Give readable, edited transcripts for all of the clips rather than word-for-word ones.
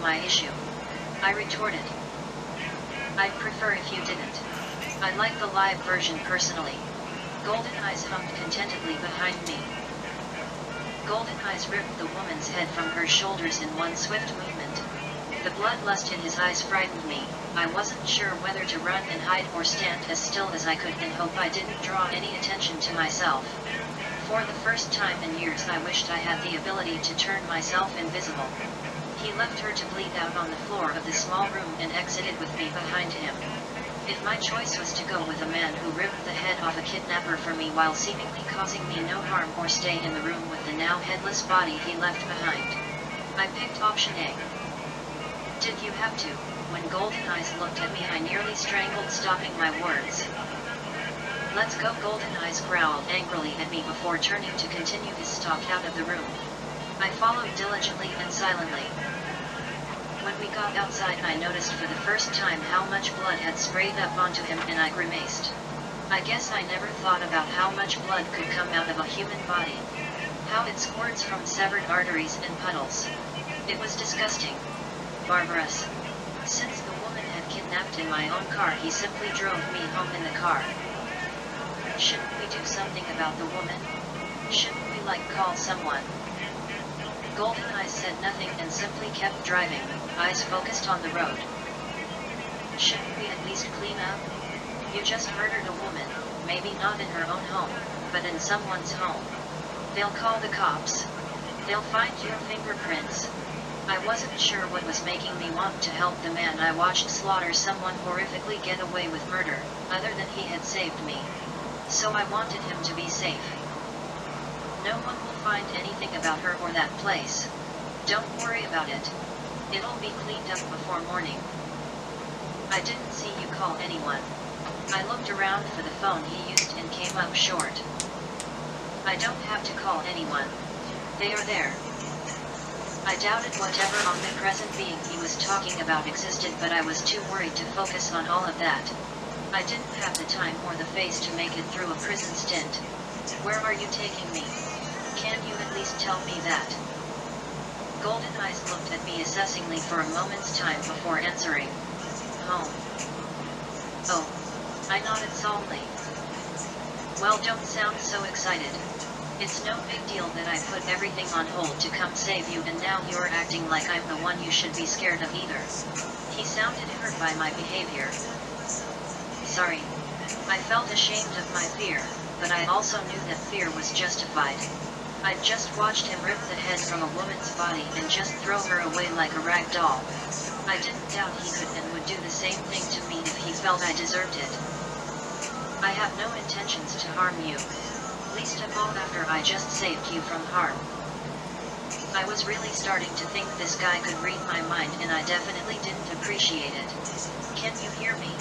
my issue. I retorted. I'd prefer if you didn't. I like the live version personally. Golden Eyes hummed contentedly behind me. Golden Eyes ripped the woman's head from her shoulders in one swift movement. The bloodlust in his eyes frightened me. I wasn't sure whether to run and hide or stand as still as I could and hope I didn't draw any attention to myself. For the first time in years I wished I had the ability to turn myself invisible. He left her to bleed out on the floor of the small room and exited with me behind him. If my choice was to go with a man who ripped the head off a kidnapper for me while seemingly causing me no harm or stay in the room with the now headless body he left behind, I picked option A. Did you have to? When Golden Eyes looked at me I nearly strangled, stopping my words. Let's go. Golden Eyes growled angrily at me before turning to continue his stalk out of the room. I followed diligently and silently. When we got outside I noticed for the first time how much blood had sprayed up onto him and I grimaced. I guess I never thought about how much blood could come out of a human body. How it squirts from severed arteries and puddles. It was disgusting. Barbarous. Since the woman had kidnapped in my own car he simply drove me home in the car. Shouldn't we do something about the woman? Shouldn't we call someone? Golden Eyes said nothing and simply kept driving, eyes focused on the road. Shouldn't we at least clean up? You just murdered a woman, maybe not in her own home, but in someone's home. They'll call the cops. They'll find your fingerprints. I wasn't sure what was making me want to help the man I watched slaughter someone horrifically get away with murder, other than he had saved me. So I wanted him to be safe. No one will find anything about her or that place. Don't worry about it. It'll be cleaned up before morning. I didn't see you call anyone. I looked around for the phone he used and came up short. I don't have to call anyone. They are there. I doubted whatever omnipresent being he was talking about existed, but I was too worried to focus on all of that. I didn't have the time or the face to make it through a prison stint. Where are you taking me? Can you at least tell me that? Golden Eyes looked at me assessingly for a moment's time before answering. Home. Oh. I nodded solemnly. Well, don't sound so excited. It's no big deal that I put everything on hold to come save you and now you're acting like I'm the one you should be scared of either. He sounded hurt by my behavior. Sorry. I felt ashamed of my fear, but I also knew that fear was justified. I'd just watched him rip the head from a woman's body and just throw her away like a rag doll. I didn't doubt he could and would do the same thing to me if he felt I deserved it. I have no intentions to harm you. Least of all after I just saved you from harm. I was really starting to think this guy could read my mind and I definitely didn't appreciate it. Can you hear me?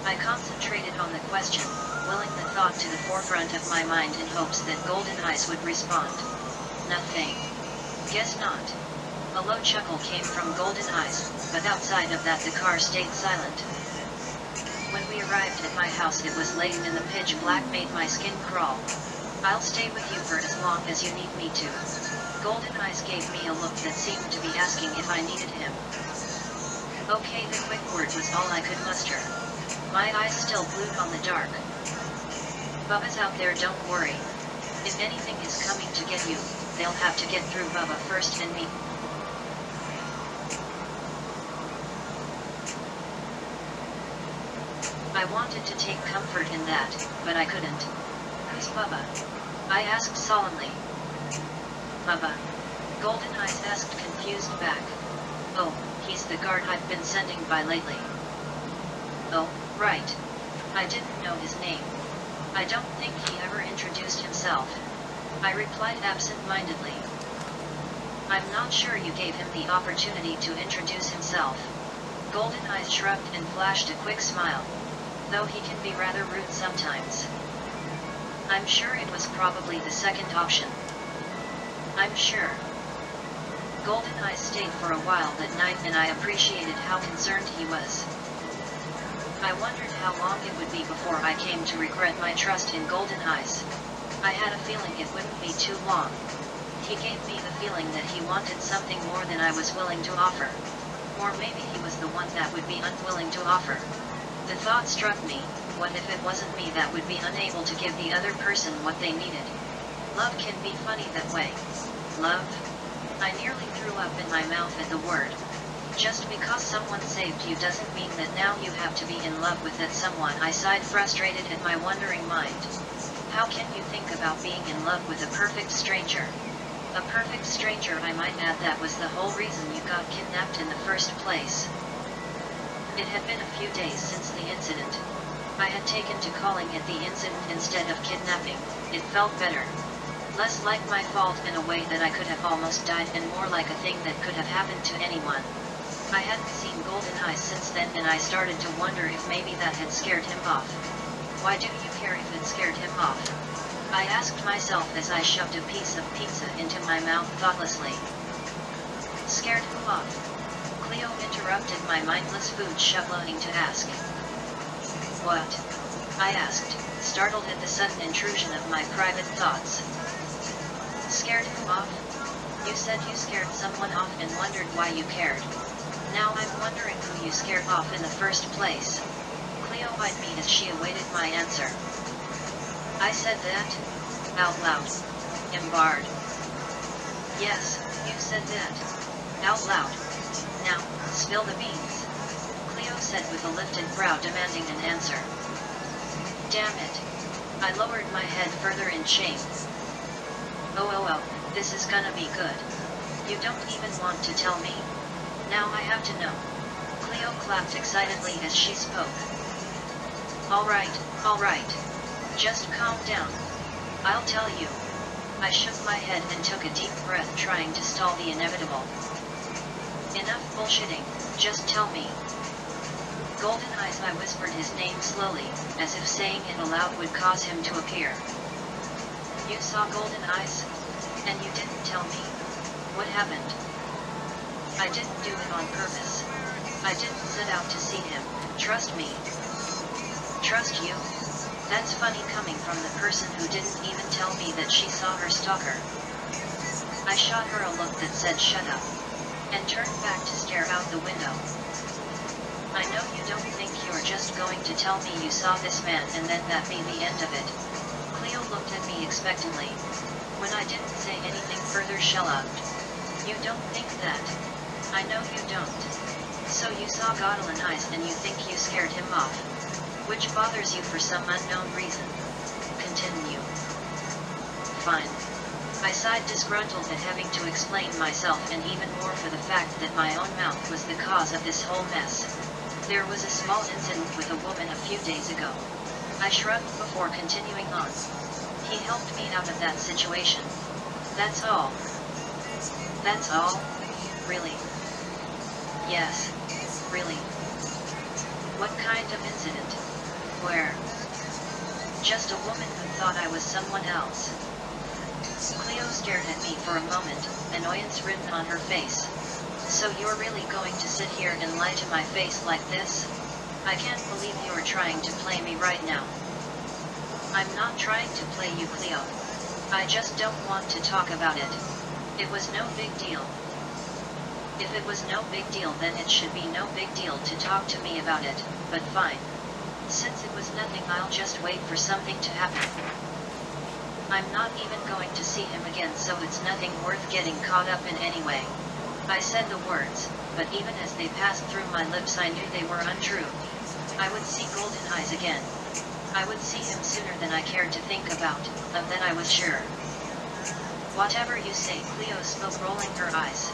I concentrated on the question, willing the thought to the forefront of my mind in hopes that Golden Eyes would respond. Nothing. Guess not. A low chuckle came from Golden Eyes, but outside of that the car stayed silent. When we arrived at my house it was late and the pitch black made my skin crawl. I'll stay with you for as long as you need me to. Golden Eyes gave me a look that seemed to be asking if I needed him. Okay, the quick word was all I could muster. My eyes still glued on the dark. Bubba's out there, don't worry. If anything is coming to get you, they'll have to get through Bubba first and me. I wanted to take comfort in that, but I couldn't. Who's Bubba? I asked solemnly. Bubba. Golden Eyes asked confused back. Oh, he's the guard I've been sending by lately. Oh, right. I didn't know his name. I don't think he ever introduced himself. I replied absent-mindedly. I'm not sure you gave him the opportunity to introduce himself. Golden Eyes shrugged and flashed a quick smile. Though he can be rather rude sometimes. I'm sure it was probably the second option. I'm sure. Golden Eyes stayed for a while that night and I appreciated how concerned he was. I wondered how long it would be before I came to regret my trust in Golden Eyes. I had a feeling it wouldn't be too long. He gave me the feeling that he wanted something more than I was willing to offer. Or maybe he was the one that would be unwilling to offer. The thought struck me, what if it wasn't me that would be unable to give the other person what they needed? Love can be funny that way. Love? I nearly threw up in my mouth at the word. Just because someone saved you doesn't mean that now you have to be in love with that someone, I sighed, frustrated at my wandering mind. How can you think about being in love with a perfect stranger? A perfect stranger, I might add. That was the whole reason you got kidnapped in the first place. It had been a few days since the incident. I had taken to calling it the incident instead of kidnapping. It felt better. Less like my fault in a way that I could have almost died, and more like a thing that could have happened to anyone. I hadn't seen Golden Eyes since then, and I started to wonder if maybe that had scared him off. Why do you care if it scared him off? I asked myself as I shoved a piece of pizza into my mouth thoughtlessly. Scared him off? Cleo interrupted my mindless food shoveling to ask. What? I asked, startled at the sudden intrusion of my private thoughts. Scared him off? You said you scared someone off and wondered why you cared. Now I'm wondering who you scared off in the first place. Cleo eyed me as she awaited my answer. I said that? Out loud. Embarrassed. Yes, you said that. Out loud. Now, spill the beans. Cleo said with a lifted brow, demanding an answer. Damn it. I lowered my head further in shame. Oh, this is gonna be good. You don't even want to tell me? Now I have to know. Cleo clapped excitedly as she spoke. Alright. Just calm down. I'll tell you. I shook my head and took a deep breath, trying to stall the inevitable. Enough bullshitting, just tell me. Golden Eyes, I whispered his name slowly, as if saying it aloud would cause him to appear. You saw Golden Eyes? And you didn't tell me? What happened? I didn't do it on purpose. I didn't set out to see him, trust me. Trust you? That's funny coming from the person who didn't even tell me that she saw her stalker. I shot her a look that said shut up, and turned back to stare out the window. I know you don't think you're just going to tell me you saw this man and then that be the end of it. Cleo looked at me expectantly. When I didn't say anything further, shell-out. You don't think that? I know you don't. So you saw Golden Eyes and you think you scared him off. Which bothers you for some unknown reason. Continue. Fine. I sighed, disgruntled at having to explain myself, and even more for the fact that my own mouth was the cause of this whole mess. There was a small incident with a woman a few days ago. I shrugged before continuing on. He helped me out of that situation. That's all. That's all? Really? Yes. Really. What kind of incident? Where? Just a woman who thought I was someone else. Cleo stared at me for a moment, annoyance written on her face. So you're really going to sit here and lie to my face like this? I can't believe you're trying to play me right now. I'm not trying to play you, Cleo. I just don't want to talk about it. It was no big deal. If it was no big deal, then it should be no big deal to talk to me about it, but fine. Since it was nothing, I'll just wait for something to happen. I'm not even going to see him again, so it's nothing worth getting caught up in anyway. I said the words, but even as they passed through my lips, I knew they were untrue. I would see Golden Eyes again. I would see him sooner than I cared to think about, of that I was sure. Whatever you say, Cleo spoke, rolling her eyes.